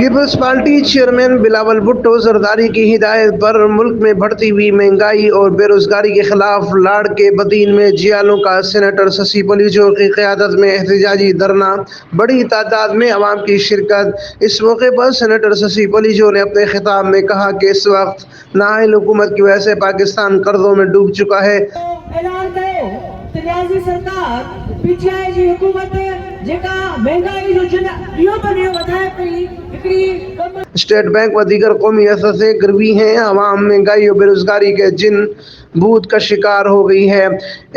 Peoples Party chairman Bilawal Bhutto Zardari की हिदायत पर मुल्क में बढ़ती हुई महंगाई और बेरोजगारी के खिलाफ लाड़ के बदीन में जियालों का सेनेटर शशि पलीजो की क़यादत में एहतजाजी धरना, बड़ी तादाद में अवाम की शिरकत। इस मौके पर सेनेटर शशि पलीजो ने अपने खिताब में कहा कि इस वक्त नाअहल हुकूमत की वजह से पाकिस्तान कर्जों में डूब चुका है। ऐलान कयो त रियाज़ी सरकार पीटीआई जी हुकूमत जेका महंगाई जो इहो बनियो वधाए पई हिकिड़ी स्टेट बैंक व दीगर कौमी असासे गिरवी हैं। अवाम महंगाई और बेरोजगारी के जिन भूत का शिकार हो गई है।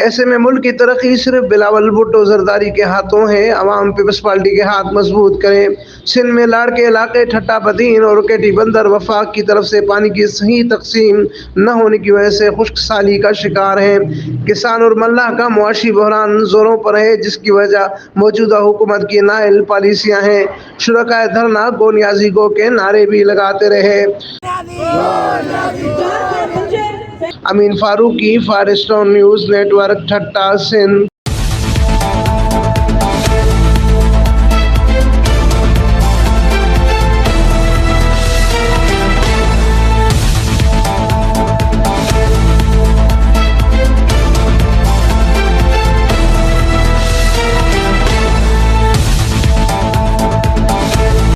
ऐसे में मुल्क की तरक्की सिर्फ बिलावल भुट्टो जरदारी के हाथों है। अवाम पीपल्स पार्टी के हाथ मजबूत करें। सिंध में लाड़ के इलाके ठट्टा बदीन और केटी बंदर वफाक की तरफ से पानी की सही तकसीम न होने की वजह से खुश्क साली का शिकार हैं। किसान और मल्लाह का मुआशी बहरान जोरों पर है, जिसकी वजह मौजूदा हुकूमत की नाअहल पॉलिसियाँ हैं। शुरकाए धरना गो नियाजी गो के नारे भी लगाते रहे। अमीन फारूकी, फारिस्टोन न्यूज़ नेटवर्क, ठट्टा, सिंध।